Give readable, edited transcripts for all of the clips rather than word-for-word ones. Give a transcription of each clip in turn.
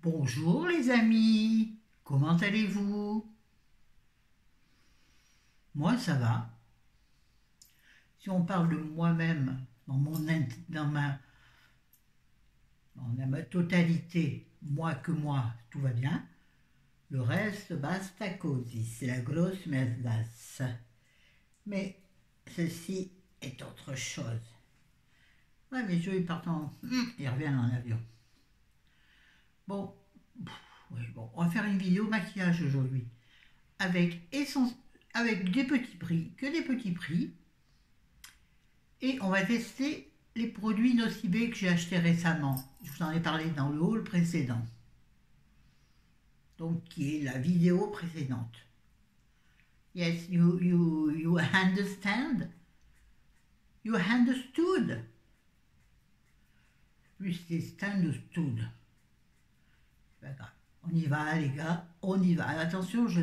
Bonjour les amis, comment allez-vous? Moi ça va. Si on parle de moi-même dans ma totalité, moi que moi, tout va bien. Le reste, basta così, c'est la grosse merdasse. Mais ceci est autre chose. Ouais, mes yeux ils partent ils reviennent en avion. Bon, on va faire une vidéo maquillage aujourd'hui avec des petits prix, que des petits prix. Et on va tester les produits Nocibé que j'ai achetés récemment. Je vous en ai parlé dans le haul précédent. Donc, qui est la vidéo précédente. Yes, you understand? You understood? Plus c'est understood. C'est pas grave. On y va, les gars, on y va. Attention, je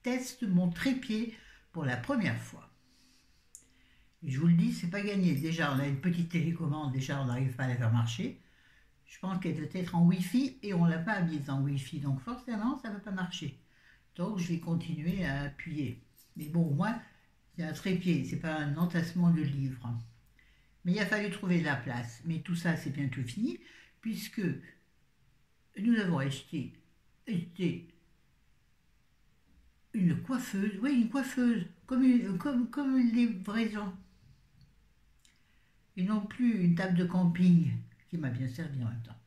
teste mon trépied pour la première fois. Et je vous le dis, c'est pas gagné. Déjà, on a une petite télécommande, déjà, on n'arrive pas à la faire marcher. Je pense qu'elle doit être en Wi-Fi et on ne l'a pas mise en Wi-Fi. Donc, forcément, ça ne va pas marcher. Donc, je vais continuer à appuyer. Mais bon, moi, c'est un trépied, c'est pas un entassement de livres. Mais il a fallu trouver la place. Mais tout ça, c'est bientôt fini, puisque nous avons acheté une coiffeuse, oui, une coiffeuse, comme les vrais gens. Et non plus une table de camping qui m'a bien servi en même temps.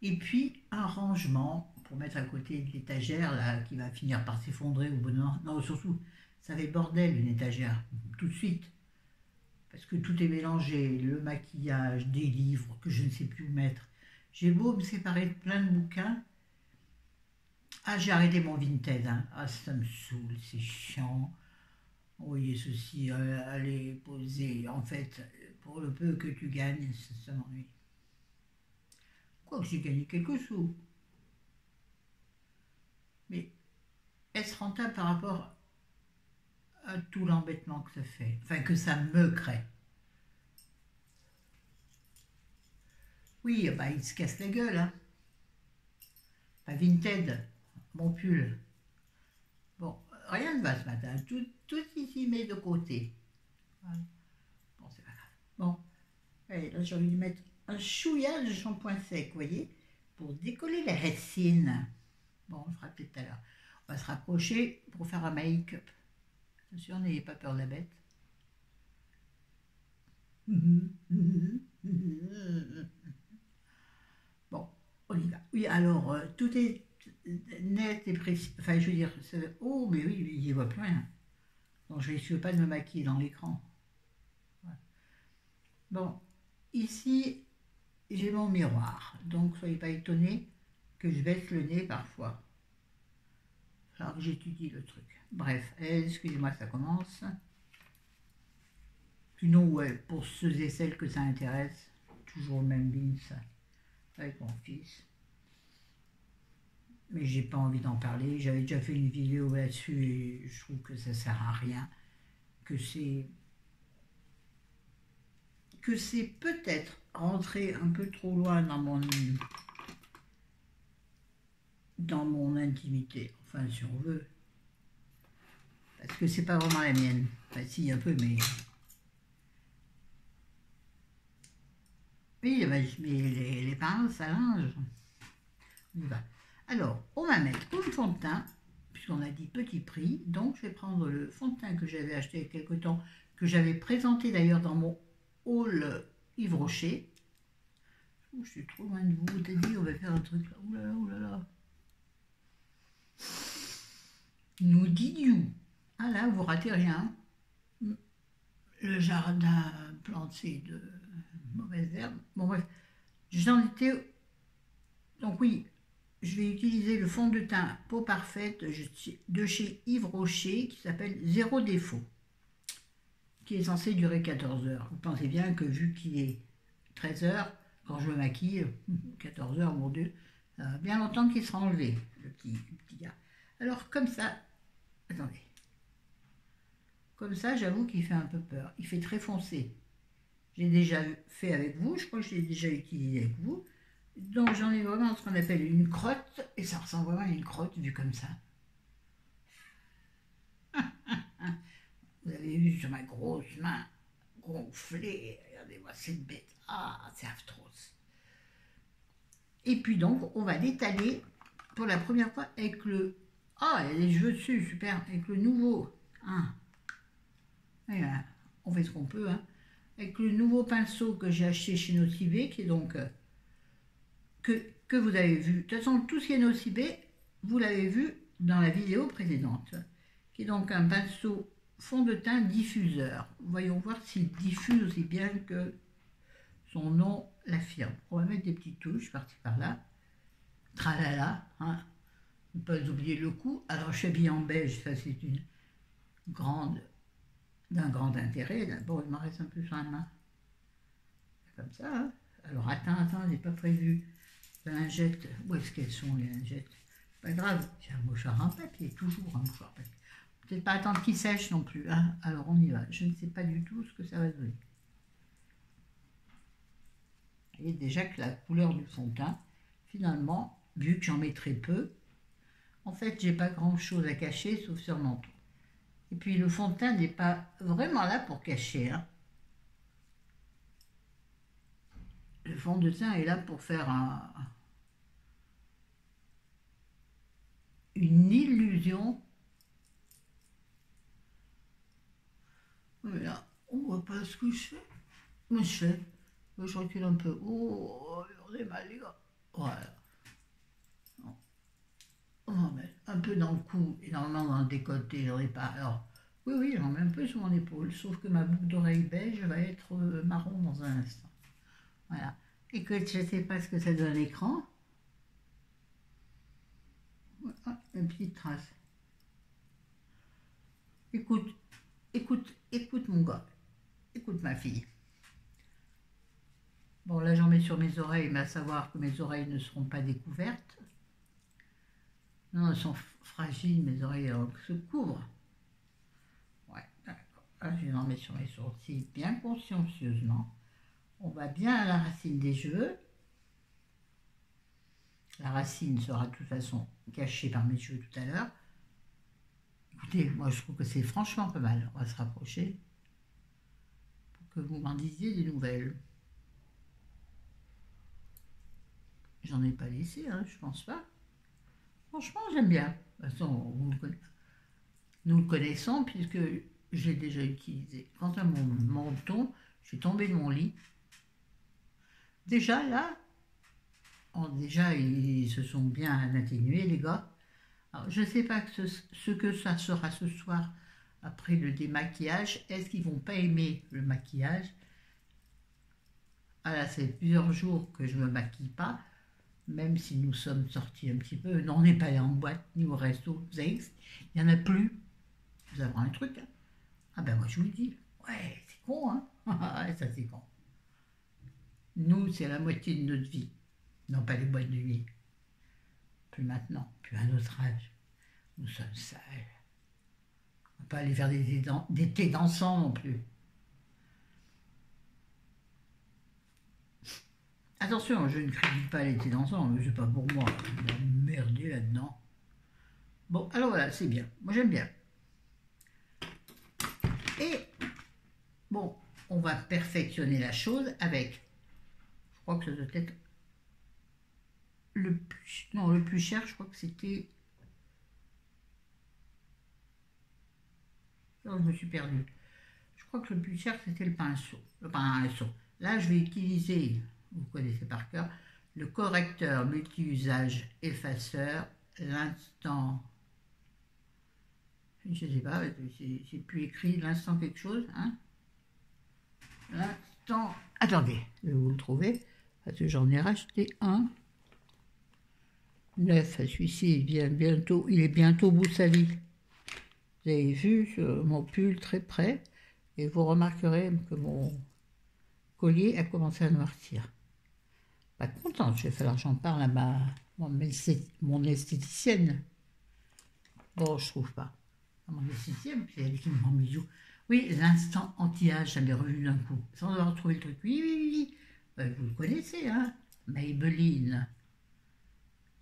Et puis un rangement pour mettre à côté de l'étagère là qui va finir par s'effondrer au bon moment. Non, surtout, ça fait bordel une étagère, tout de suite. Parce que tout est mélangé, le maquillage, des livres que je ne sais plus où mettre. J'ai beau me séparer de plein de bouquins. Ah, j'ai arrêté mon Vinted. Hein. Ah, ça me saoule, c'est chiant. Oui, ceci, allez poser. En fait, pour le peu que tu gagnes, ça m'ennuie. Quoique j'ai gagné quelques sous. Mais est-ce rentable par rapport à tout l'embêtement que ça fait? Enfin, que ça me crée. Oui, bah, il se casse la gueule. Hein. Pas Vinted, mon pull. Bon, rien ne va ce matin. Tout ici met de côté. Voilà. Bon, c'est pas grave. Bon, allez, là j'ai envie de mettre un chouïa de shampoing sec, vous voyez, pour décoller les racines. Bon, on le fera peut-être tout à l'heure. On va se rapprocher pour faire un make-up. Attention, n'ayez pas peur de la bête. Bon, on y va. Oui, alors, tout est net et précis. Enfin, je veux dire, oh, mais oui, il n'y voit plus rien. Donc, je n'essaie pas de me maquiller dans l'écran. Voilà. Bon, ici, j'ai mon miroir. Donc, soyez pas étonnés que je baisse le nez parfois. Alors que j'étudie le truc. Bref, excusez-moi, ça commence. Sinon, ouais, pour ceux et celles que ça intéresse, toujours le même Vince avec mon fils. Mais j'ai pas envie d'en parler. J'avais déjà fait une vidéo là-dessus et je trouve que ça sert à rien. Que c'est peut-être rentrer un peu trop loin dans mon intimité. Enfin, si on veut. Parce que c'est pas vraiment la mienne. Enfin, si, un peu, mais... Oui, bah, je mets les pinces à linge. On y va. Alors, on va mettre comme fond de teint, puisqu'on a dit petit prix. Donc, je vais prendre le fond de teint que j'avais acheté il y a quelque temps, que j'avais présenté d'ailleurs dans mon haul Yves Rocher. Oh, je suis trop loin de vous. T'as dit, on va faire un truc là. Ouh là là, ouh là là. Nous disions. Ah là, vous ratez rien. Le jardin planté de mauvaises herbes. Bon, bref, j'en étais. Donc, oui, je vais utiliser le fond de teint Peau Parfaite de chez Yves Rocher qui s'appelle Zéro Défaut, qui est censé durer 14 heures. Vous pensez bien que vu qu'il est 13 heures, quand je me maquille, 14 heures, mon Dieu, ça va bien longtemps qu'il sera enlevé, le petit gars. Alors, comme ça, attendez. Comme ça, j'avoue qu'il fait un peu peur. Il fait très foncé. J'ai déjà fait avec vous, je crois que je l'ai déjà utilisé avec vous. Donc j'en ai vraiment ce qu'on appelle une crotte, et ça ressemble vraiment à une crotte vue comme ça. Vous avez vu sur ma grosse main gonflée, regardez-moi cette bête, ah c'est atroce. Et puis donc on va l'étaler pour la première fois avec le... Ah, il y a des cheveux dessus, super, avec le nouveau. Hein. Voilà, on fait ce qu'on peut, hein. Avec le nouveau pinceau que j'ai acheté chez Nocibé, qui est donc... que vous avez vu. De toute façon, tout ce qui est Nocibé, vous l'avez vu dans la vidéo précédente. Qui est donc un pinceau fond de teint diffuseur. Voyons voir s'il diffuse aussi bien que son nom l'affirme. On va mettre des petites touches par-ci par-là. Tralala, hein. Ne pas oublier le coup. Alors, je suis habillée en beige, ça c'est d'un grand intérêt. D'abord, il m'en reste un peu sur la main. Comme ça, hein. Alors, attends, j'ai pas prévu la lingette. Où est-ce qu'elles sont, les lingettes? Pas grave, j'ai un mouchoir en papier, toujours un mouchoir en papier. Peut-être pas attendre qu'il sèche non plus, hein. Alors, on y va. Je ne sais pas du tout ce que ça va donner. Et déjà que la couleur du fond de teint, finalement, vu que j'en mets très peu, en fait, j'ai pas grand-chose à cacher, sauf sur le menton. Et puis, le fond de teint n'est pas vraiment là pour cacher, hein. Le fond de teint est là pour faire une illusion. Voilà, on voit pas ce que je fais. Mais je fais. Je recule un peu. Oh, on est mal, les gars. Voilà. On va mettre un peu dans le cou et normalement dans le décolleté, j'aurais pas. Alors, oui, j'en mets un peu sur mon épaule, sauf que ma boucle d'oreille beige va être marron dans un instant. Voilà. Écoute, je ne sais pas ce que ça donne à l'écran. Voilà, une petite trace. Écoute mon gars. Écoute ma fille. Bon, là j'en mets sur mes oreilles, mais à savoir que mes oreilles ne seront pas découvertes. Non, elles sont fragiles, mes oreilles se couvrent. Ouais, d'accord. Là, je vais en mettre sur mes sourcils bien consciencieusement. On va bien à la racine des cheveux. La racine sera de toute façon cachée par mes cheveux tout à l'heure. Écoutez, moi je trouve que c'est franchement pas mal. On va se rapprocher pour que vous m'en disiez des nouvelles. J'en ai pas laissé, hein, je pense pas. Franchement, j'aime bien. De toute façon, nous le connaissons puisque je l'ai déjà utilisé. Quant à mon menton, je suis tombée de mon lit. Déjà là, déjà ils se sont bien atténués les gars. Alors, je ne sais pas ce que ça sera ce soir après le démaquillage. Est-ce qu'ils vont pas aimer le maquillage? Ah là, c'est plusieurs jours que je ne me maquille pas. Même si nous sommes sortis un petit peu, non, on n'est pas allé en boîte ni au resto, vous savez, il n'y en a plus. Vous avez un truc, hein? Ah ben moi je vous le dis, ouais, c'est con, hein? Ça c'est con. Nous, c'est la moitié de notre vie. Non, pas les boîtes de nuit. Plus maintenant, plus à notre âge. Nous sommes sales. On ne va pas aller faire des thés dansants non plus. Attention, je ne critique pas les thés dansants, mais c'est pas pour moi. Il a merdé là-dedans. Bon, alors voilà, c'est bien. Moi j'aime bien. Et bon, on va perfectionner la chose avec, je crois que ça doit être le plus cher, je crois que c'était, oh, je me suis perdue. Je crois que le plus cher c'était le pinceau. Là, je vais utiliser, vous connaissez par cœur, le correcteur multi-usage effaceur, l'instant, je ne sais pas, c'est plus écrit, l'instant quelque chose, hein. L'instant, attendez, je vais vous le trouver, parce que j'en ai racheté un. Neuf, celui-ci, il est bientôt au bout de sa vie. Vous avez vu sur mon pull très près, et vous remarquerez que mon collier a commencé à noircir. Pas contente, je vais falloir que j'en parle à mon esthéticienne. Bon, je trouve pas. Mon esthéticienne, c'est elle qui me rend bisous. Oui, l'instant anti-âge, ça m'est revenu d'un coup. Sans avoir trouvé le truc. Oui. Vous le connaissez, hein? Maybelline,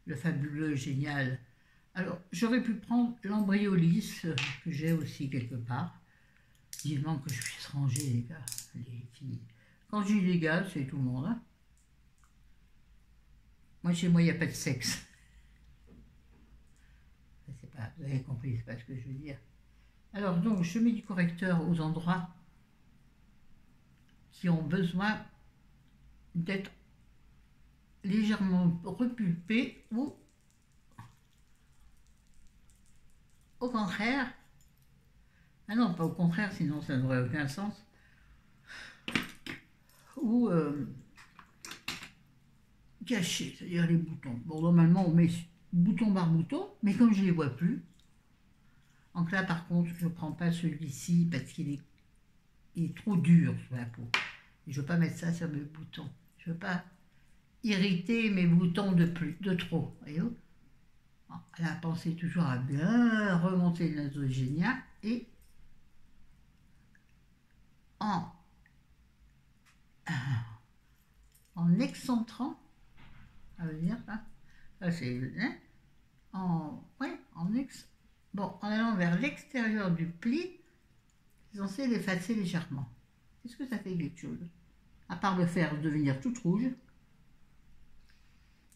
le fabuleux génial. Alors, j'aurais pu prendre l'Embryolis, que j'ai aussi quelque part. Vivement que je puisse ranger, les gars, les filles. Quand je dis les gars, c'est tout le monde. Hein. Moi, chez moi, il n'y a pas de sexe. Pas, vous avez compris, c'est pas ce que je veux dire. Alors, donc, je mets du correcteur aux endroits qui ont besoin d'être légèrement repulpés ou, au contraire, ah non, pas au contraire, sinon ça n'aurait aucun sens, ou cachés, c'est-à-dire les boutons. Bon, normalement, on met bouton par bouton, mais comme je ne les vois plus, donc là, par contre, je ne prends pas celui-ci parce qu'il est trop dur sur la peau. Et je ne veux pas mettre ça sur mes boutons. Je ne veux pas irriter mes boutons de trop. Voyez-vous? Là, pensez toujours à bien remonter le nasogénia et en excentrant, ça veut dire ça, ça c'est, hein, en allant vers l'extérieur du pli, c'est censé l'effacer légèrement. Est-ce que ça fait quelque chose? À part le faire devenir toute rouge,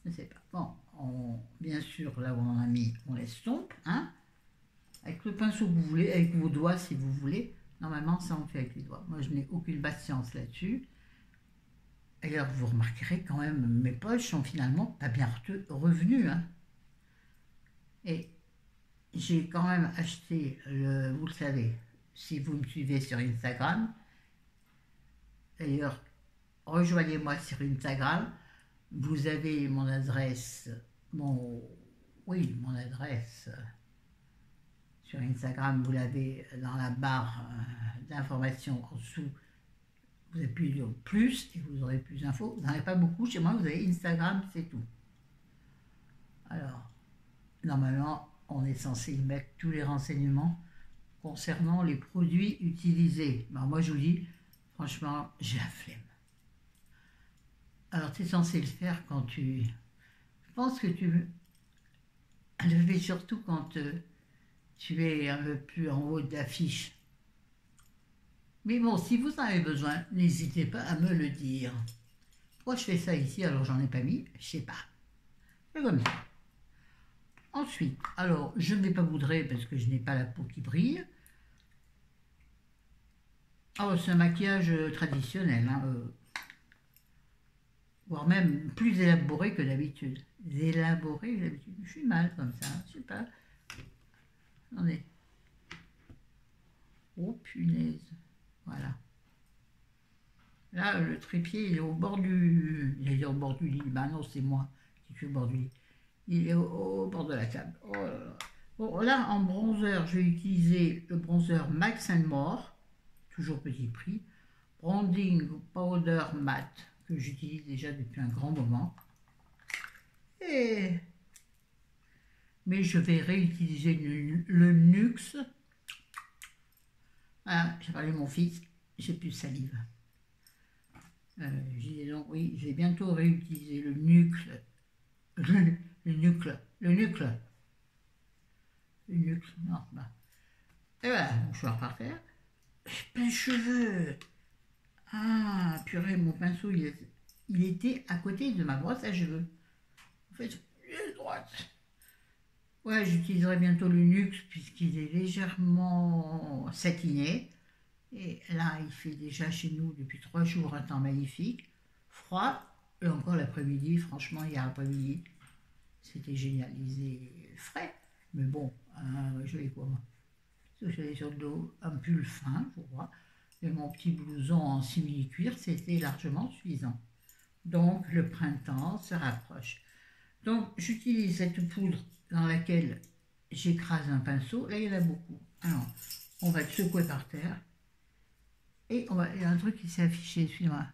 je ne sais pas. Bon, bien sûr, là où on en a mis, on l'estompe, hein, avec le pinceau que vous voulez, avec vos doigts si vous voulez. Normalement, ça on fait avec les doigts. Moi, je n'ai aucune patience là-dessus. D'ailleurs, vous remarquerez quand même, mes poches sont finalement pas bien revenues. Hein. Et j'ai quand même acheté, vous le savez, si vous me suivez sur Instagram, d'ailleurs, rejoignez-moi sur Instagram, vous avez mon adresse, mon adresse sur Instagram, vous l'avez dans la barre d'informations en dessous. Vous appuyez sur plus et vous aurez plus d'infos. Vous n'en avez pas beaucoup. Chez moi, vous avez Instagram, c'est tout. Alors, normalement, on est censé y mettre tous les renseignements concernant les produits utilisés. Alors, moi, je vous dis, franchement, j'ai la flemme. Alors, tu es censé le faire quand tu... Je pense que tu le fais surtout quand tu es un peu plus en haut de l'affiche. Mais bon, si vous en avez besoin, n'hésitez pas à me le dire. Pourquoi je fais ça ici alors j'en ai pas mis? Je sais pas. C'est comme ça. Ensuite, alors je ne vais pas poudrer parce que je n'ai pas la peau qui brille. Oh, c'est un maquillage traditionnel, hein, voire même plus élaboré que d'habitude. Élaboré que d'habitude. Je suis mal comme ça, je sais pas. Attendez. Oh punaise. Voilà. Là, le trépied, il est au bord du... Il est au bord du lit. Ben non, c'est moi qui suis au bord du lit. Il est au bord de la table. Oh là là. Bon, là, en bronzer, je vais utiliser le bronzer Max More, toujours petit prix. Bronzing Powder Matte, que j'utilise déjà depuis un grand moment. Mais je vais réutiliser le Nuxe. Voilà, j'ai parlé de mon fils, j'ai plus de salive. Je disais donc, oui, je vais bientôt réutiliser le nucle. Le nucle, non, bah. Et voilà, mouchoir par terre. Plein de cheveux. Ah, purée, mon pinceau, il était à côté de ma brosse à cheveux. En fait, il est droite. Ouais, j'utiliserai bientôt le Nuxe puisqu'il est légèrement satiné. Et là, il fait déjà chez nous depuis 3 jours un temps magnifique. Froid, et encore l'après-midi, franchement, hier après-midi, c'était génialisé, frais. Mais bon, je vais quoi, moi? J'avais sur le dos un pull fin, je crois, et mon petit blouson en simili-cuir, c'était largement suffisant. Donc, le printemps se rapproche. Donc, j'utilise cette poudre dans laquelle j'écrase un pinceau. Là, il y en a beaucoup. Alors, on va le secouer par terre. Et il y a un truc qui s'est affiché, suis-moi.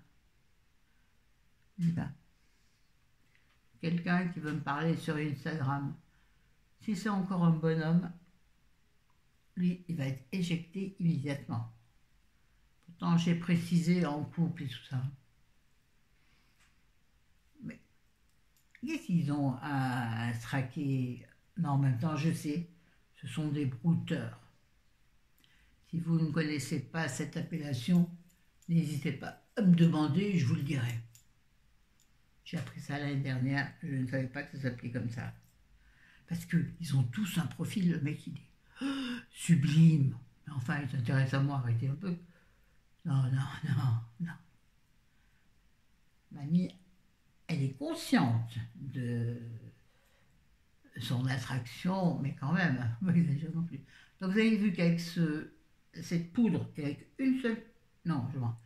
Quelqu'un qui veut me parler sur Instagram. Si c'est encore un bonhomme, lui, il va être éjecté immédiatement. Pourtant, j'ai précisé en couple et tout ça. Mais qu'est-ce qu'ils ont à se traquer? Non, en même temps, je sais, ce sont des brouteurs. Si vous ne connaissez pas cette appellation, n'hésitez pas à me demander, je vous le dirai. J'ai appris ça l'année dernière, je ne savais pas que ça s'appelait comme ça. Parce qu'ils ont tous un profil, le mec il est sublime. Mais enfin, il s'intéresse à moi, arrêtez un peu. Non, non, non, non. Mamie, elle est consciente de son attraction, mais quand même, pas exagère non plus. Donc vous avez vu qu'avec cette poudre, et avec une seule... Non, je vois.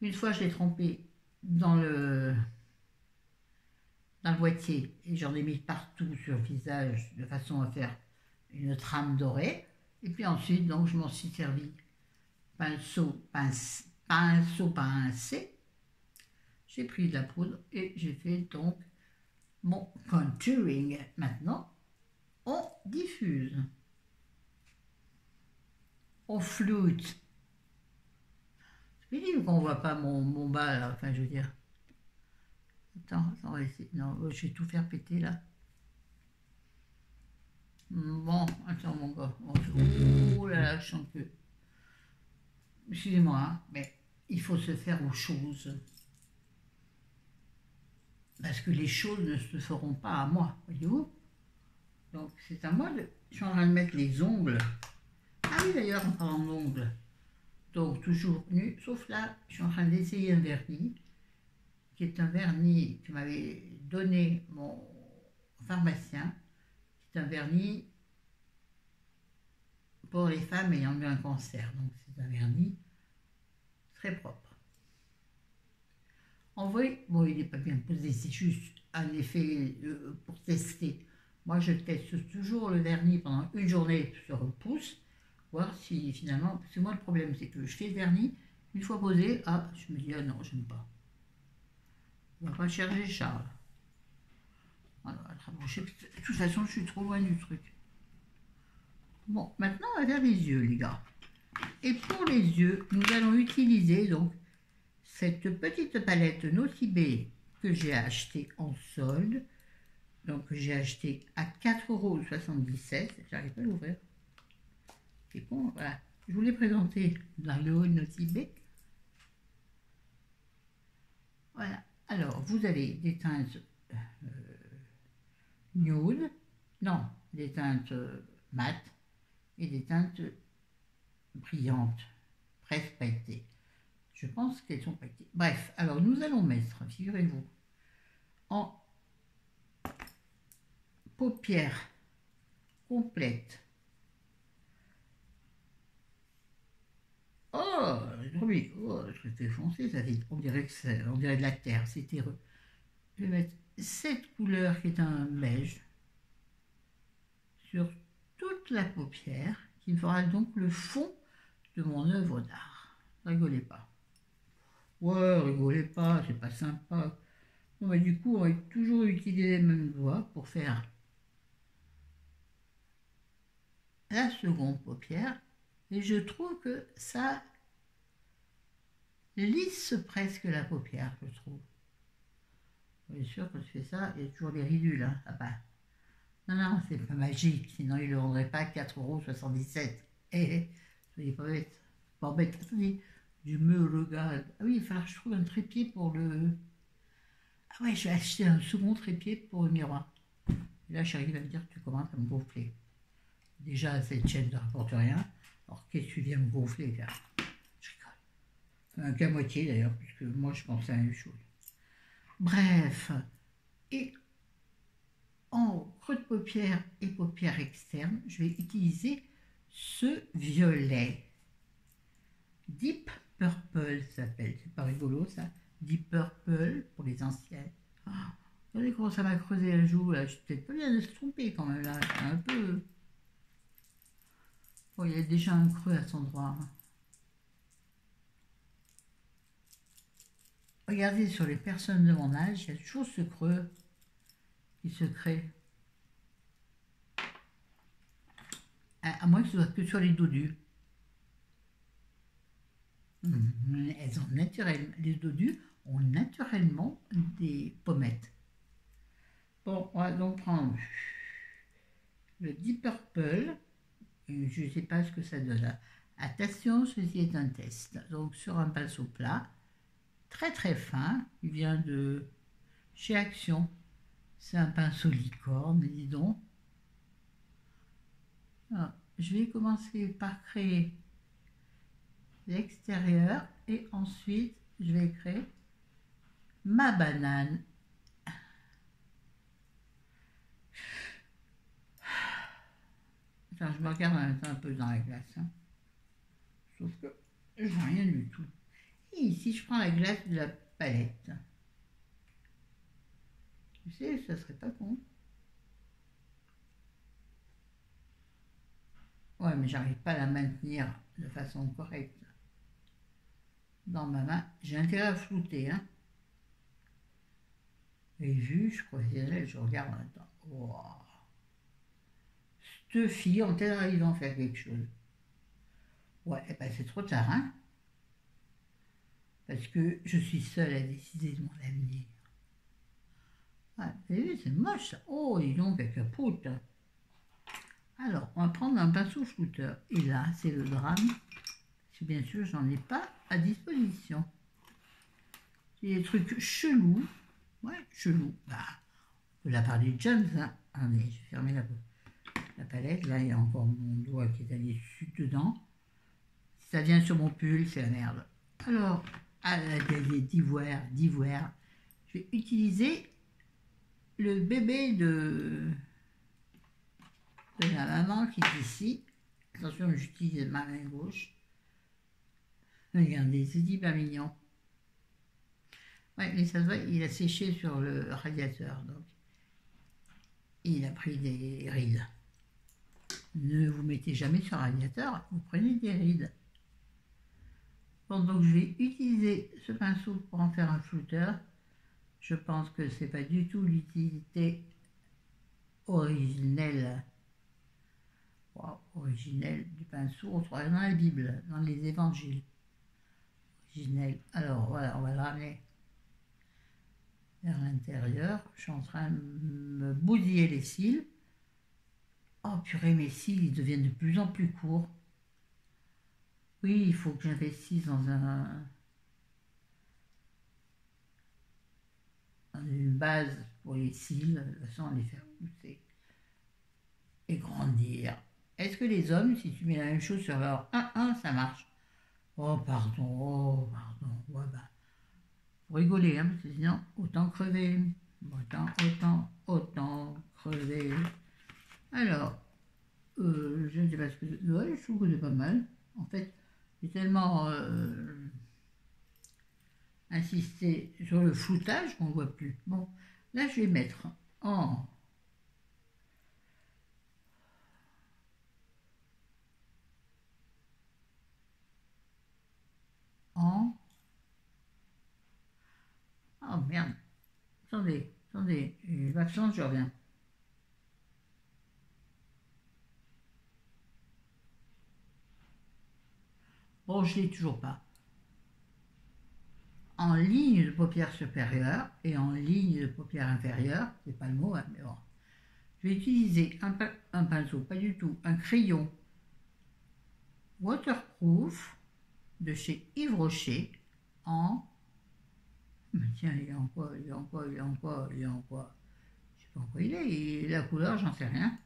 Une fois, je l'ai trempée dans le boîtier et j'en ai mis partout sur le visage de façon à faire une trame dorée. Et puis ensuite, donc, je m'en suis servi pinceau pincé. J'ai pris de la poudre et j'ai fait donc mon contouring. Maintenant, on diffuse. On floute. C'est pénible qu'on ne voit pas mon bas là, enfin je veux dire. Attends, on va essayer. Non, je vais tout faire péter là. Bon, attends mon gars. Oh là là, je sens que... Excusez-moi, hein, mais il faut se faire aux choses. Parce que les choses ne se feront pas à moi, voyez-vous. Donc c'est à moi de... Je suis en train de mettre les ongles. Ah oui d'ailleurs, en parlant d'ongles. Donc toujours nu, sauf là, je suis en train d'essayer un vernis, qui est un vernis que m'avait donné mon pharmacien, qui est un vernis pour les femmes ayant eu un cancer. Donc c'est un vernis très propre. En vrai, bon, il n'est pas bien posé, c'est juste un effet pour tester. Moi, je teste toujours le vernis pendant une journée sur le pouce, voir si finalement, parce que moi le problème c'est que je fais le vernis, une fois posé, ah, je me dis, ah non, j'aime pas. On va pas chercher Charles. Alors, de toute façon, je suis trop loin du truc. Bon, maintenant, on va faire les yeux, les gars. Et pour les yeux, nous allons utiliser donc cette petite palette Nocibé que j'ai achetée en solde. Donc, j'ai acheté à 4,77 €. J'arrive pas à l'ouvrir. C'est con, voilà. Je vous l'ai présenté dans le haut de Nocibé. Voilà. Alors, vous avez des teintes nude, non, des teintes mates et des teintes brillantes, presque pailletées. Je pense qu'elles sont pailletées. Bref, alors nous allons mettre, figurez-vous, en paupières complètes. Oh, oui, oh, je vais foncé, ça fait, on dirait de la terre, c'est terreux. Je vais mettre cette couleur qui est un beige sur toute la paupière, qui me fera donc le fond de mon œuvre d'art. Rigolez pas. Ouais, rigolez pas, c'est pas sympa. Bon, bah, du coup, on va toujours utiliser les mêmes doigts pour faire la seconde paupière. Et je trouve que ça lisse presque la paupière, je trouve. Bien sûr, quand je fais ça, il y a toujours des ridules. Hein. Ah bah. Non, non, c'est pas magique, sinon il ne le vendrait pas 4,77 €. Eh, soyez pas bête. Pas bête, attendez, je me regarde. Ah oui, il va falloir que je trouve un trépied pour le... Ah ouais, je vais acheter un second trépied pour le miroir. Et là, chérie va me dire que tu commences à me gonfler. Déjà, cette chaîne ne rapporte rien. Alors, qu'est-ce que tu viens me gonfler, là? Je rigole. Qu'à moitié, d'ailleurs, puisque moi, je pensais à la même chose. Bref. Et en creux de paupière et paupière externe, je vais utiliser ce violet. Deep Purple s'appelle. C'est pas rigolo, ça. Deep Purple pour les anciennes. Oh, regardez comment ça m'a creusé la joue, là. Je suis peut-être pas bien de se tromper, quand même, là. Un peu... Oh, il y a déjà un creux à cet endroit. Regardez, sur les personnes de mon âge, il y a toujours ce creux qui se crée. À moins que ce soit que sur les dodus. Elles ont naturellement, les dodus ont naturellement des pommettes. Bon, on va donc prendre le Deep Purple. Je ne sais pas ce que ça donne. Attention, ceci est un test. Donc sur un pinceau plat, très très fin, il vient de chez Action. C'est un pinceau licorne, dis donc. Alors, je vais commencer par créer l'extérieur et ensuite je vais créer ma banane. Enfin, je me regarde en même temps un peu dans la glace. Hein. Sauf que je vois rien du tout. Et ici, je prends la glace de la palette. Tu sais, ça serait pas con. Ouais, mais j'arrive pas à la maintenir de façon correcte dans ma main. J'ai intérêt à flouter. Hein. Et vu, je professionnel, je regarde en même temps. Wow. Cette fille, on peut-être arriver à en faire quelque chose. Ouais, eh ben c'est trop tard, hein. Parce que je suis seule à décider de mon avenir. Ah, c'est moche ça. Oh, dis donc, elle capote. Alors, on va prendre un pinceau flouteur. Et là, c'est le drame. Parce que bien sûr, j'en ai pas à disposition. C'est des trucs chelous. Ouais, chelous. Bah, on peut la parler de Jones, hein. Attendez, je vais fermer la palette. Là, il y a encore mon doigt qui est allé dedans. Si ça vient sur mon pull, c'est la merde. Alors, à la d'ivoire, je vais utiliser le bébé de la maman qui est ici. Attention, j'utilise ma main gauche. Regardez, c'est hyper mignon. Ouais, mais ça se voit, il a séché sur le radiateur, donc il a pris des rides. Ne vous mettez jamais sur le radiateur, vous prenez des rides. Bon, donc je vais utiliser ce pinceau pour en faire un flouteur. Je pense que c'est pas du tout l'utilité originelle. Wow, originelle du pinceau, on trouve dans la Bible, dans les évangiles. Originelle. Alors voilà, on va le ramener vers l'intérieur. Je suis en train de me bousiller les cils. Oh purée, mes cils, ils deviennent de plus en plus courts. Oui, il faut que j'investisse dans une base pour les cils, de toute façon, les faire pousser et grandir. Est-ce que les hommes, si tu mets la même chose sur leur 1-1, ça marche? Oh pardon, ouais, bah, faut rigoler, hein, parce que sinon, autant crever. Autant crever. Alors, je ne sais pas ce que... Ouais, je trouve que c'est pas mal. En fait, j'ai tellement insisté sur le floutage qu'on ne voit plus. Bon, là, je vais mettre en... Oh merde. Attendez, je m'absente, je reviens. Bon, je ne l'ai toujours pas. En ligne de paupière supérieure et en ligne de paupière inférieure, c'est pas le mot, hein, mais bon. Je vais utiliser un pinceau, pas du tout, un crayon waterproof de chez Yves Rocher en... Mais tiens, il est en quoi? Je sais pas en quoi il est, la couleur, j'en sais rien.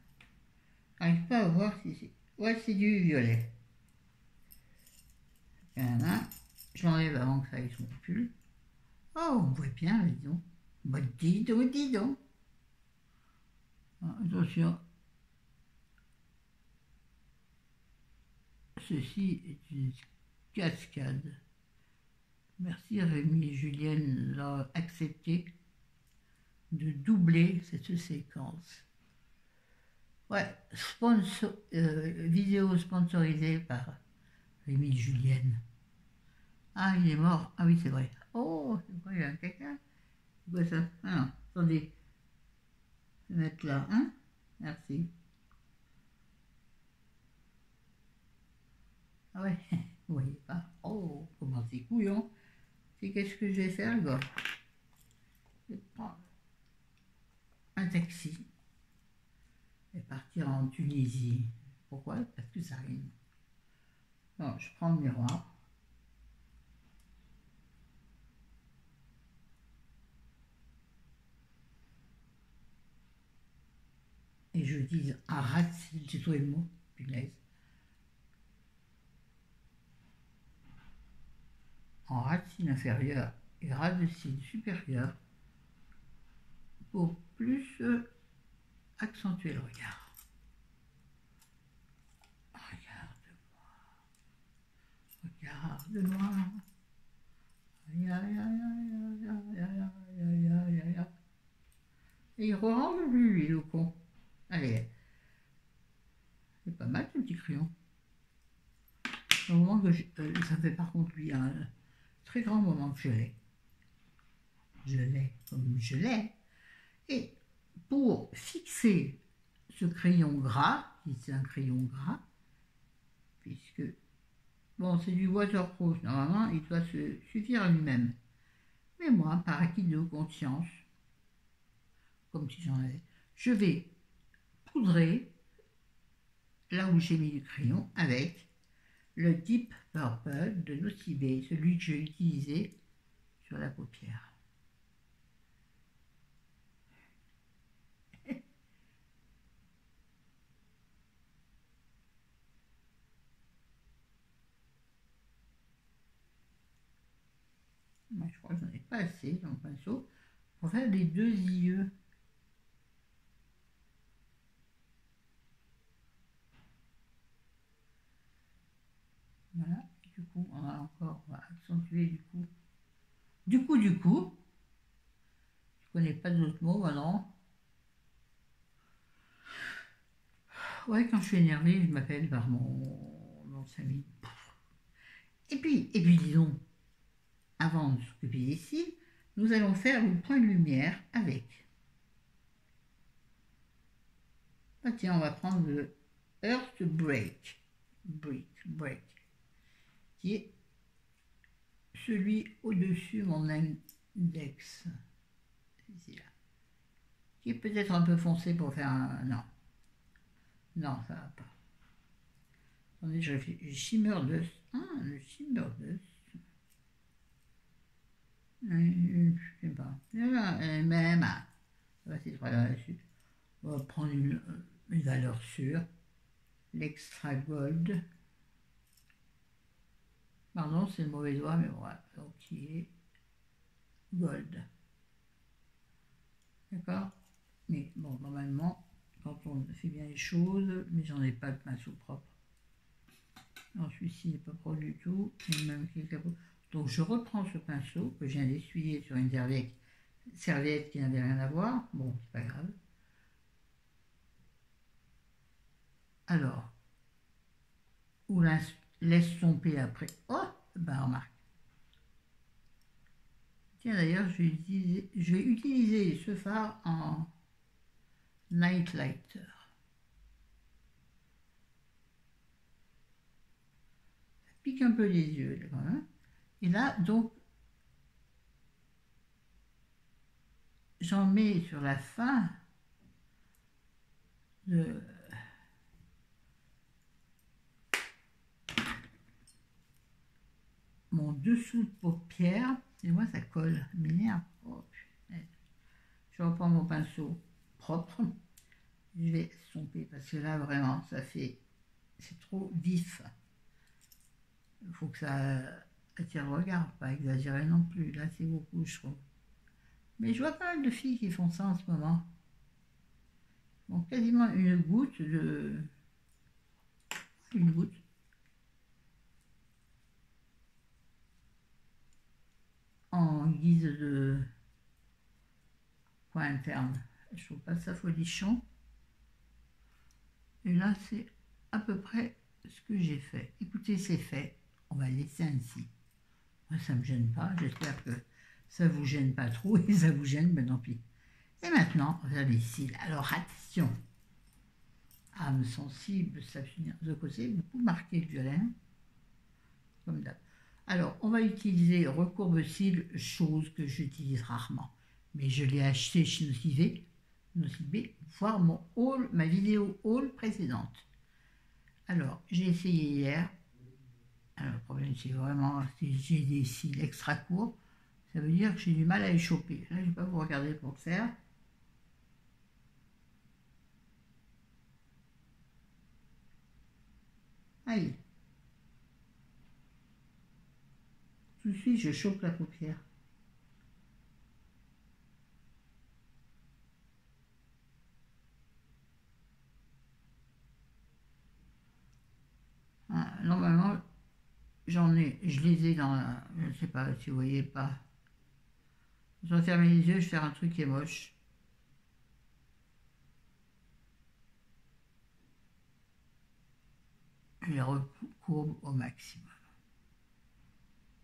J'arrive pas à voir si c'est... Ouais, c'est du violet. Voilà. Je l'enlève avant que ça aille sur mon pull. Oh, on voit bien, dis donc. Bah, dis donc. Attention. Ceci est une cascade. Merci Rémi et Julienne d'avoir accepté de doubler cette séquence. Ouais, vidéo sponsorisée par Rémi et Julienne. Ah, il est mort. Ah oui, c'est vrai. Oh, c'est vrai, il y a quelqu'un. C'est quoi ça? Ah non, attendez. Je vais mettre là, hein? Merci. Ah ouais, vous voyez pas. Oh, comment c'est couillon. C'est qu'est-ce que je vais faire, gars? Je vais prendre un taxi et partir en Tunisie. Pourquoi? Parce que ça rime. Bon, je prends le miroir. Et je dis un rat de cils, j'ai trouvé le mot, punaise. En rat de cils inférieur et rat de cils supérieur pour plus accentuer le regard. Regarde-moi. Aïe, aïe, aïe, aïe, aïe, aïe, aïe, aïe, aïe. Et il re-rentre lui, le con. Allez. C'est pas mal ce petit crayon. Au moment que ça fait par contre lui un très grand moment que je l'ai. Je l'ai comme je l'ai. Et pour fixer ce crayon gras, si c'est un crayon gras, puisque bon, c'est du waterproof, normalement il doit se suffire à lui-même. Mais moi, par acquis de conscience, comme si j'en avais, je vais poudrer là où j'ai mis du crayon avec le Deep Purple de Nocibé, celui que j'ai utilisé sur la paupière. Moi, je crois que j'en ai pas assez dans le pinceau pour faire les deux yeux. Voilà, du coup, on va accentuer du coup. Je connais pas d'autres mots maintenant. Ouais, quand je suis énervée, je m'appelle par mon nom de famille. Et puis disons, avant de s'occuper des cils, nous allons faire le point de lumière avec. Ah tiens, on va prendre le Earth Break, qui est celui au-dessus de mon index, ici là, qui est peut-être un peu foncé pour faire un... Non, ça va pas. Attendez, je réfléchis. Shimmer Dust. Ah, le Shimmer Dust. Je sais pas. Même, ça va s'être là-dessus. On va prendre une valeur sûre. L'Extra Gold. Pardon, c'est le mauvais doigt, mais voilà. Donc, qui est Gold. D'accord? Mais bon, normalement, quand on fait bien les choses, mais j'en ai pas de pinceau propre. Alors celui-ci n'est pas propre du tout, et même donc je reprends ce pinceau que je viens d'essuyer sur une serviette qui n'avait rien à voir. Bon, c'est pas grave. Alors, on laisse tomber après. Oh, ben remarque. Tiens d'ailleurs, je vais utiliser ce phare en Night Lighter. Ça pique un peu les yeux quand même. Et là, donc, j'en mets sur la fin de mon dessous de paupière. Et moi, ça colle. M'énerve. Oh, je reprends mon pinceau propre. Je vais estomper parce que là, vraiment, c'est trop vif. Il faut que ça attire le regard, pas exagérer non plus. Là, c'est beaucoup, je trouve. Mais je vois pas mal de filles qui font ça en ce moment. Donc, quasiment une goutte en guise de point interne. Je trouve pas ça folichon. Et là, c'est à peu près ce que j'ai fait. Écoutez, c'est fait. On va laisser ainsi. Moi, ça me gêne pas. J'espère que ça vous gêne pas trop. Et ça vous gêne, ben tant pis. Et maintenant, on va faire les cils. Alors, attention. Âme sensible, s'abstenir de causer. Vous marquez le violet. Comme d'hab. Alors, on va utiliser recourbe cils, chose que j'utilise rarement. Mais je l'ai acheté chez Nocivé Nocibé, voir mon haul, ma vidéo haul précédente. Alors, j'ai essayé hier. Alors, le problème, c'est vraiment si j'ai des cils extra courts, ça veut dire que j'ai du mal à les choper. Là, je ne vais pas vous regarder pour le faire. Aïe. Tout de suite, je chope la paupière. Ah, normalement, je les ai dans la, je ne sais pas si vous voyez pas. Je vais fermer les yeux, je vais faire un truc qui est moche. Je les recourbe au maximum.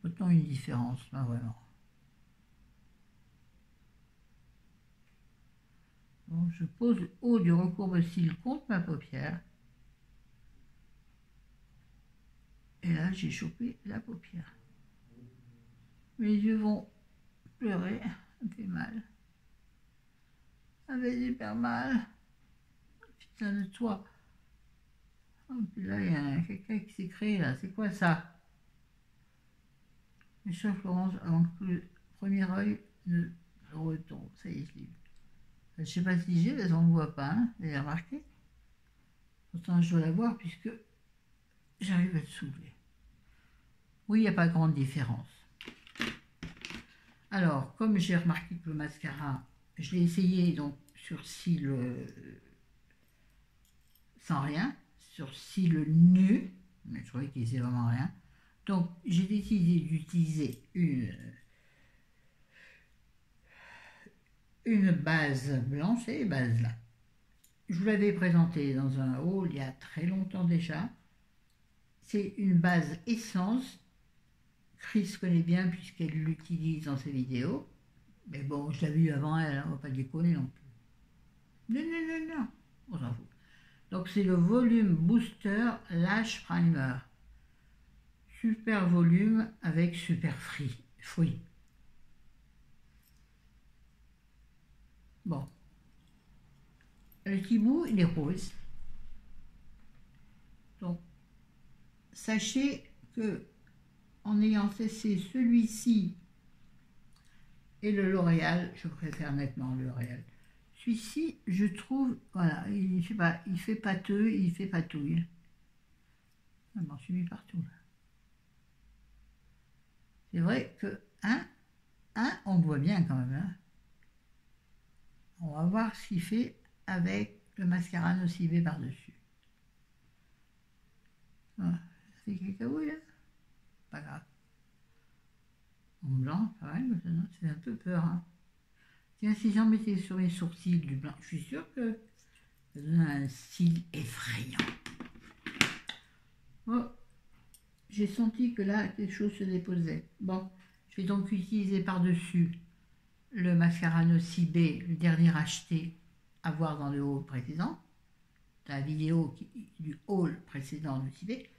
Autant une différence, pas vraiment. Donc, je pose le haut du recourbe-cils contre ma paupière. Et là, j'ai chopé la paupière. Mes yeux vont pleurer, ça fait mal. Ça fait super mal. Putain de toi. Oh, puis là, il y a quelqu'un qui s'est créé là. C'est quoi ça? Mes cheveux Florence avant que le premier œil ne retombe. Ça y est, je l'ai vu. Je ne sais pas si j'ai, mais on ne le voit pas. Hein, vous avez remarqué? Pourtant, je dois la voir puisque j'arrive à le soulever. Oui, il n'y a pas grande différence. Alors, comme j'ai remarqué que le mascara, je l'ai essayé donc sur cils sans rien, sur cils nus, mais je trouvais qu'il faisait vraiment rien. Donc, j'ai décidé d'utiliser une base blanche, et base là. Je vous l'avais présenté dans un haul il y a très longtemps déjà. C'est une base essence. Chris connaît bien puisqu'elle l'utilise dans ses vidéos. Mais bon, je l'avais vu avant elle, on ne va pas déconner non plus. Non, non, non, non, on s'en fout. Donc c'est le volume booster Lash Primer. Super volume avec super fruit. Bon. Le petit bout, il est rose. Donc, sachez que en ayant testé celui-ci et le L'Oréal, je préfère nettement le L'Oréal. Celui-ci, je trouve, voilà, je sais pas, il fait pâteux, il fait patouille. Je m'en suis mis partout là. C'est vrai que, on le voit bien quand même. Hein. On va voir ce qu'il fait avec le mascara Nocibé par-dessus. Ah, ça fait cacahuète, là. Pas grave. En blanc, pareil, ça fait un peu peur. Hein. Tiens, si j'en mettais sur mes sourcils du blanc, je suis sûre que ça donne un style effrayant. Oh, j'ai senti que là, quelque chose se déposait. Bon, je vais donc utiliser par-dessus le mascara Nocibé, le dernier acheté, à voir dans le haul précédent, la vidéo du haul précédent Nocibé,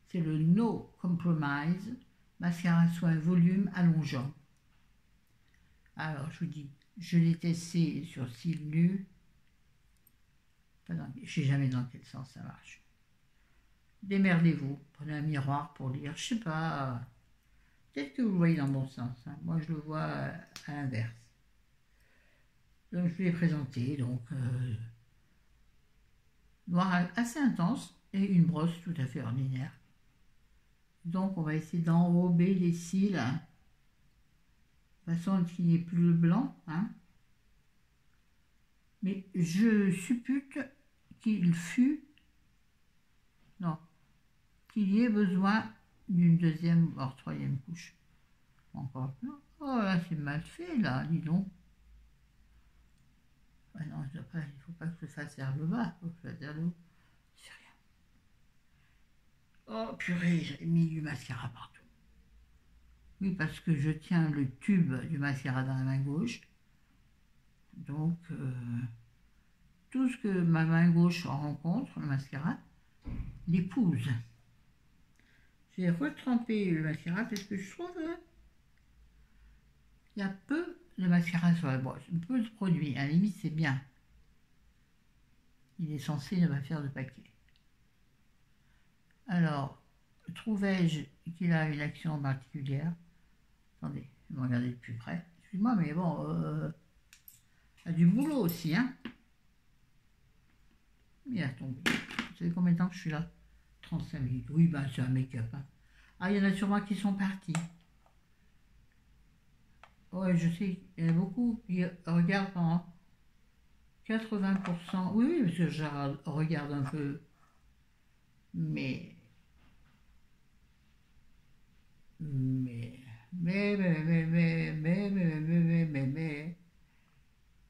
c'est le No Compromise mascara soin volume allongeant. Alors, je vous dis, je l'ai testé sur cils nus. Je ne sais jamais dans quel sens ça marche. Démerdez-vous, prenez un miroir pour lire, je sais pas. Peut-être que vous le voyez dans le bon sens. Hein. Moi, je le vois à l'inverse. Donc, je l'ai présenté. Donc, noir assez intense et une brosse tout à fait ordinaire. Donc, on va essayer d'enrober les cils. Hein, de façon qu'il n'y ait plus le blanc. Hein. Mais je suppute qu'il qu'il y ait besoin d'une deuxième voire troisième couche. Encore plus. Oh là, c'est mal fait là, dis donc. Ah non, il ne faut pas que je fasse vers le bas, il faut que je fasse vers le haut. C'est rien. Oh purée, j'ai mis du mascara partout. Oui, parce que je tiens le tube du mascara dans la main gauche. Donc, tout ce que ma main gauche rencontre, le mascara, l'épouse. J'ai retrempé le mascara parce que je trouve qu'il y a peu de mascara sur la brosse. Un peu de produit, à la limite c'est bien. Il est censé ne pas faire de paquet. Alors, trouvais-je qu'il a une action particulière? Attendez, je vais me regarder de plus près. Excuse-moi, mais bon, il a du boulot aussi, hein. Il a tombé. Vous savez combien de temps que je suis là? 35 minutes. Oui, ben c'est un make-up. Hein. Ah, il y en a sûrement qui sont partis. Ouais, je sais, il y en a beaucoup qui regardent pendant 80%. Oui, oui, parce que je regarde un peu. Mais, mais, mais, mais, mais, mais, mais, mais, mais, mais, mais,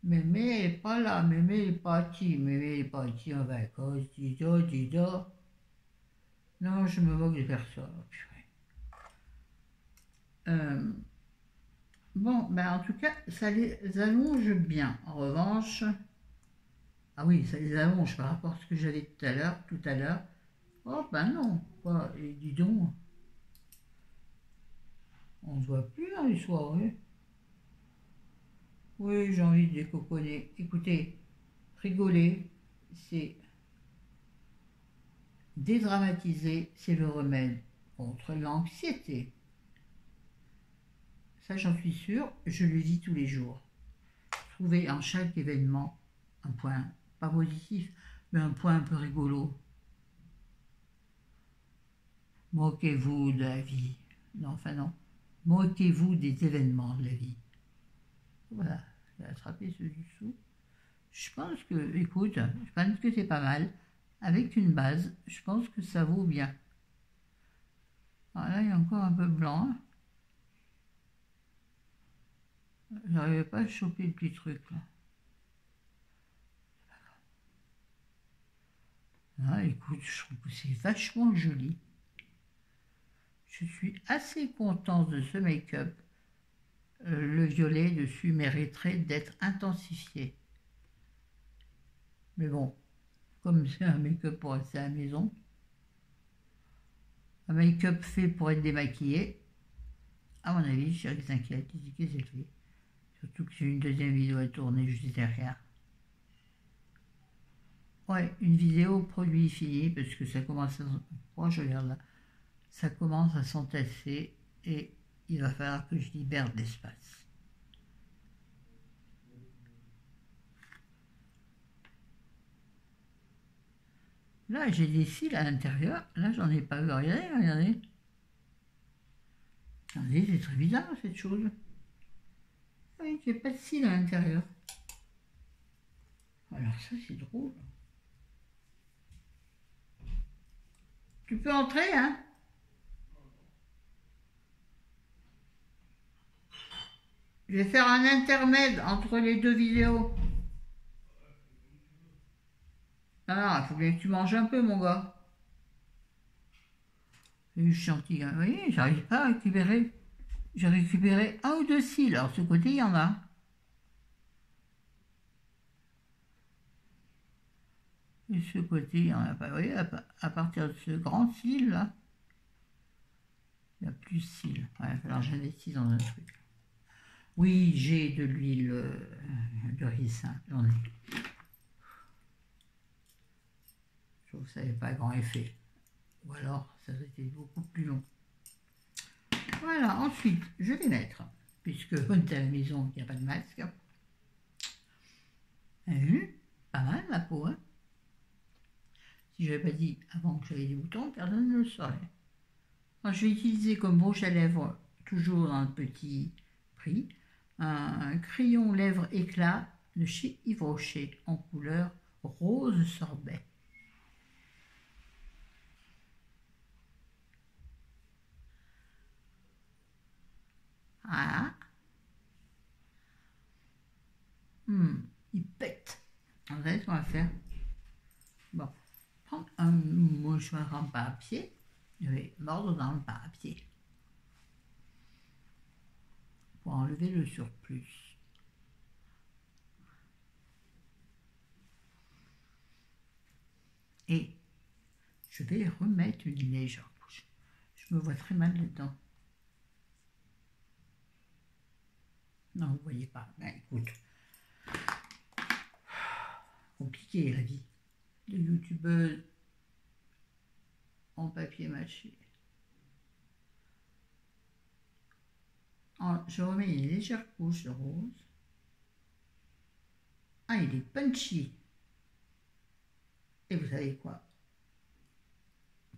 Mémé est pas là, Mémé est parti, Mémé est parti en vacances, Dido, Dido. Non, je me moque de personne. Bon, ben en tout cas, ça les allonge bien. En revanche, ah oui, ça les allonge par rapport à ce que j'avais tout à l'heure. Oh ben non, quoi, et dis donc, on se voit plus dans les soirées. Oui, j'ai envie de décoconner. Écoutez, rigoler, c'est dédramatiser, c'est le remède contre l'anxiété. Ça, j'en suis sûre, je le dis tous les jours. Trouvez en chaque événement un point, pas positif, mais un point un peu rigolo. Moquez-vous de la vie. Non, enfin non. Moquez-vous des événements de la vie. Voilà, j'ai attrapé ce dessous. Je pense que, écoute, je pense que c'est pas mal. Avec une base, je pense que ça vaut bien. Alors là, il y a encore un peu blanc. Hein. J'arrivais pas à choper le petit truc là. Ah, écoute, je trouve que c'est vachement joli. Je suis assez contente de ce make-up. Le violet dessus mériterait d'être intensifié. Mais bon, comme c'est un make-up pour rester à la maison, un make-up fait pour être démaquillé, à mon avis, je suis inquiète, je dis que c'est fait. Surtout que j'ai une deuxième vidéo à tourner juste derrière. Ouais, une vidéo produit fini, parce que ça commence à... Oh, je regarde là. Ça commence à s'entasser et il va falloir que je libère de l'espace. Là, j'ai des cils à l'intérieur. Là, j'en ai pas eu. Regardez, regardez. Regardez, c'est très bizarre cette chose. Oui, j'ai pas de cils à l'intérieur. Alors ça, c'est drôle. Tu peux entrer, hein? Je vais faire un intermède entre les deux vidéos. Non, non, il faut bien que tu manges un peu, mon gars. Je suis gentil, hein. Vous voyez, j'arrive pas à récupérer. J'ai récupéré un ou deux cils. Alors, ce côté, il y en a. Et ce côté, il n'y en a pas. Vous voyez, à partir de ce grand cil, là, il n'y a plus de cils. Ouais, il va falloir que j'investisse dans un truc. Oui, j'ai de l'huile de ricin. J'en ai. Je trouve que ça n'avait pas grand effet. Ou alors, ça aurait été beaucoup plus long. Voilà, ensuite, je vais mettre, puisque on est à la maison, il n'y a pas de masque. Pas mal ma peau, hein. Si je n'avais pas dit avant que j'avais des boutons, personne ne le saurait. Alors, je vais utiliser comme rouge à lèvres, toujours dans le petit prix, un crayon lèvres éclat de chez Yves Rocher en couleur rose sorbet. Voilà. Il pète. Vous savez ce qu'on va faire? Bon, prendre un mouchoir en papier, je vais mordre dans le papier pour enlever le surplus. Et je vais remettre une légère bouche. Je me vois très mal dedans. Non, vous voyez pas. Ben, écoute, compliqué la vie de youtubeuse en papier mâché. Je remets une légère couche de rose. Ah, il est punchy. Et vous savez quoi?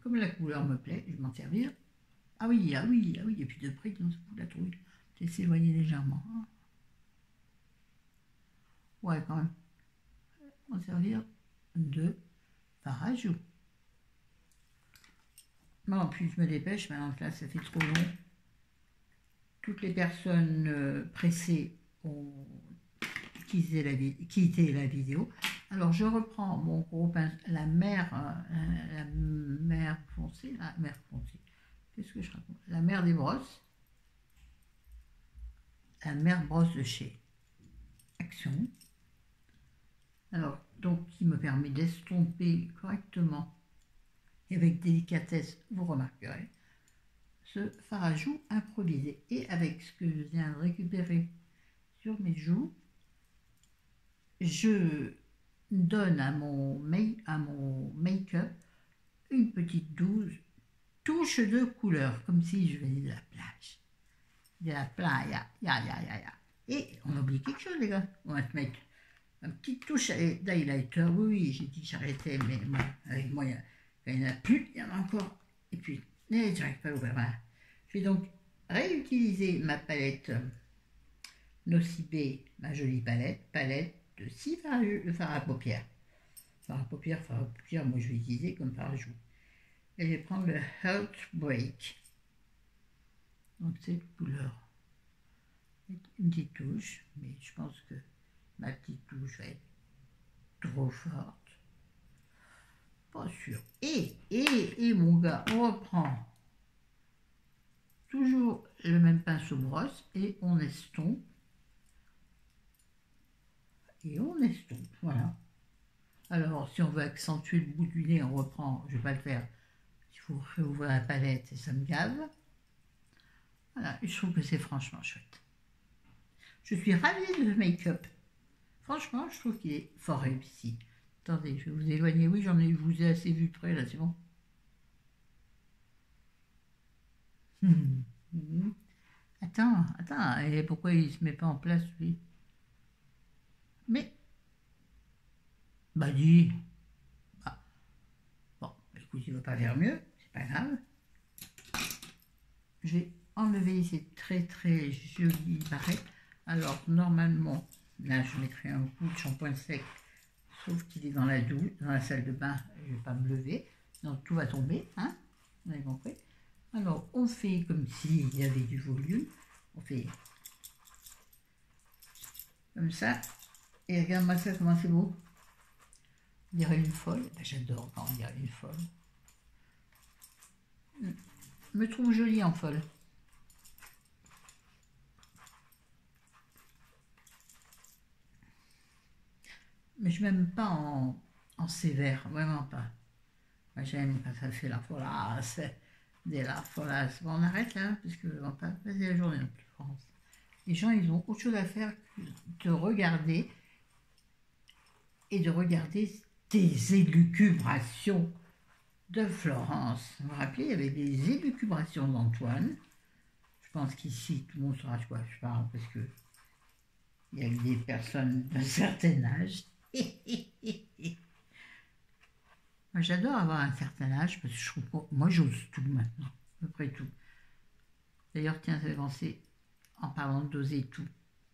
Comme la couleur me plaît, je vais m'en servir. Ah oui, ah oui, ah oui, et puis de près, non, vous la trouvez. Je s'éloigner légèrement. Ouais, quand même. On va servir de fard à joues. Non, puis je me dépêche, maintenant que là, ça fait trop long. Toutes les personnes pressées ont quitté la vidéo. Alors, je reprends mon gros pinceau, la mer foncée, qu'est-ce que je raconte? La mer des brosses, la mer brosse de chez Action. Alors, donc, qui me permet d'estomper correctement et avec délicatesse, vous remarquerez, ce fard à joues improvisé. Et avec ce que je viens de récupérer sur mes joues, je donne à mon make-up une petite touche de couleur, comme si je venais de la plage. De la playa, ya. Et on a oublié quelque chose, les gars. On va se mettre une petite touche d'highlighter. Oui, j'ai dit que j'arrêtais, mais bon, avec moi, il n'y en a plus, il y en a encore. Et puis, je n'arrive pas à l'ouvrir. Voilà. Je vais donc réutiliser ma palette Nocibé, ma jolie palette de 6 fards à paupières. Fard à paupières, moi je vais utiliser comme fard à joues. Et je vais prendre le Heartbreak. Donc cette couleur. Une petite touche, mais je pense que ma petite touche va être trop forte. Pas sûr. Et mon gars, on reprend toujours le même pinceau brosse et on estompe. Et on estompe, voilà. Alors, si on veut accentuer le bout du nez, on reprend, je ne vais pas le faire, il faut réouvrir la palette et ça me gave. Voilà, et je trouve que c'est franchement chouette. Je suis ravie de ce make-up. Franchement, je trouve qu'il est fort réussi. Attendez, je vais vous éloigner. Oui, je vous ai assez vu près, là, c'est bon. Attends, et pourquoi il ne se met pas en place, lui? Mais, bah dis. Bah, bon, écoute, il ne va pas faire mieux, c'est pas grave. Je vais enlever ces très jolies barrettes. Alors, normalement, là, je mettrai un coup de shampoing sec, sauf qu'il est dans la douche, dans la salle de bain, je ne vais pas me lever, donc tout va tomber, hein, vous avez compris. Alors, on fait comme s'il y avait du volume, on fait comme ça, et regarde-moi ça, comment c'est beau. On dirait une folle, ben, j'adore quand on dirait une folle. Je me trouve jolie en folle. Mais je m'aime pas en sévère, vraiment pas. Moi j'aime quand ça fait la folasse, des la folasse. Bon, on arrête là, parce qu'on va pas passer la journée en plus, France. Les gens, ils ont autre chose à faire que de regarder et de regarder des élucubrations de Florence. Vous vous rappelez, il y avait des élucubrations d'Antoine. Je pense qu'ici, tout le monde saura de quoi je parle, parce que il y a des personnes d'un certain âge. Moi, j'adore avoir un certain âge, parce que je trouve que moi, j'ose tout maintenant, à peu près tout. D'ailleurs, tiens, ça fait penser, en parlant d'oser tout.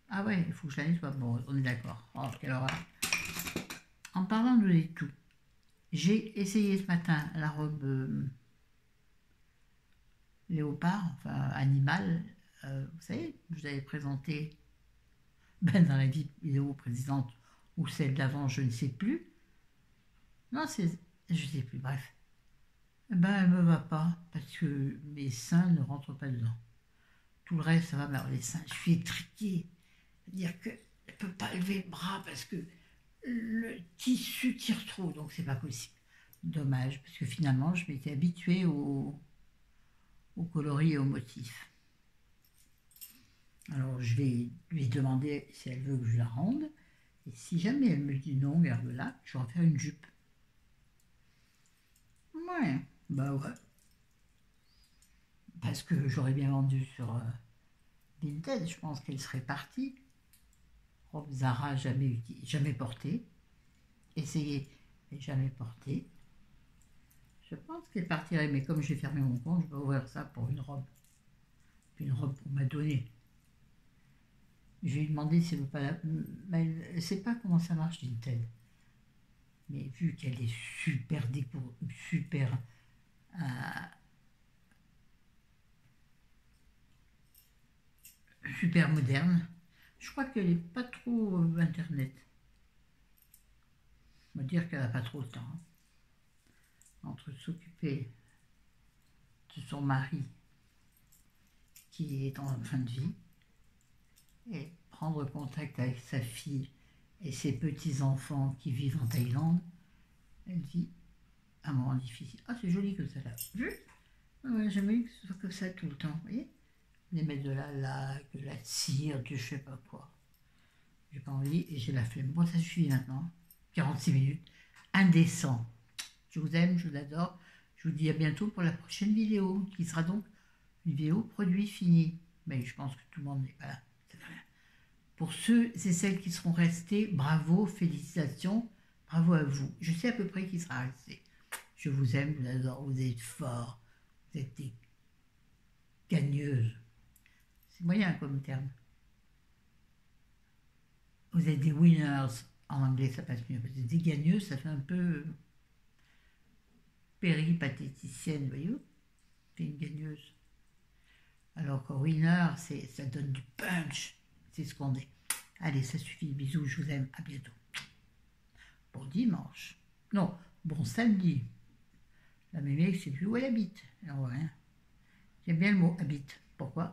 Ah ouais, il faut que je la nettoie. Bon, on est d'accord. Oh, quelle horreur. En parlant d'oser tout, j'ai essayé ce matin la robe léopard, enfin animal. Vous savez, je vous avais présenté dans la vidéo précédente ou celle d'avant, je ne sais plus. Non, je ne sais plus, bref. Ben, elle ne me va pas parce que mes seins ne rentrent pas dedans. Tout le reste, ça va, mais alors les seins, je suis étriquée. C'est-à-dire qu'elle ne peut pas lever le bras parce que le tissu tire trop, donc c'est pas possible. Dommage, parce que finalement, je m'étais habituée au coloris et au motif. Alors je vais lui demander si elle veut que je la rende. Et si jamais elle me dit non, garde-la, je vais en faire une jupe. Ouais, bah ouais. Parce que j'aurais bien vendu sur Vinted, je pense qu'elle serait partie. Robe Zara, jamais portée. Essayé, mais jamais portée. Je pense qu'elle partirait, mais comme j'ai fermé mon compte, je vais ouvrir ça pour une robe. Puis une robe qu'on m'a donnée. Je lui ai demandé si elle veut pas la. Mais elle ne sait pas comment ça marche, Vinted. Mais vu qu'elle est super euh, super moderne, je crois qu'elle n'est pas trop internet. On va dire qu'elle n'a pas trop le temps. Hein. Entre s'occuper de son mari qui est en fin de vie et prendre contact avec sa fille et ses petits-enfants qui vivent en Thaïlande, elle vit un moment difficile. Ah, c'est joli comme ça là. Vu? Ouais, j'aimerais que ce soit comme ça tout le temps. Vous voyez? Les mettre de la laque, de la cire, de je sais pas quoi. J'ai pas envie et j'ai la flemme. Bon, ça suffit maintenant. 46 minutes. Indécent. Je vous aime, je vous adore. Je vous dis à bientôt pour la prochaine vidéo, qui sera donc une vidéo produit fini. Mais je pense que tout le monde n'est pas là. Pour ceux et celles qui seront restés, bravo, félicitations, bravo à vous. Je sais à peu près qui sera resté. Je vous aime, je vous adore, vous êtes forts, vous êtes des gagneuses. C'est moyen comme terme. Vous êtes des winners. En anglais, ça passe mieux. Vous êtes des gagneuses, ça fait un peu péripatéticienne, voyez-vous. C'est une gagneuse. Alors qu'un winner, ça donne du punch. C'est ce qu'on est. Allez, ça suffit. Bisous, je vous aime. À bientôt. Bon dimanche. Non, bon samedi. La mémé, je ne sais plus où elle habite. Alors, rien. J'aime bien le mot habite. Pourquoi?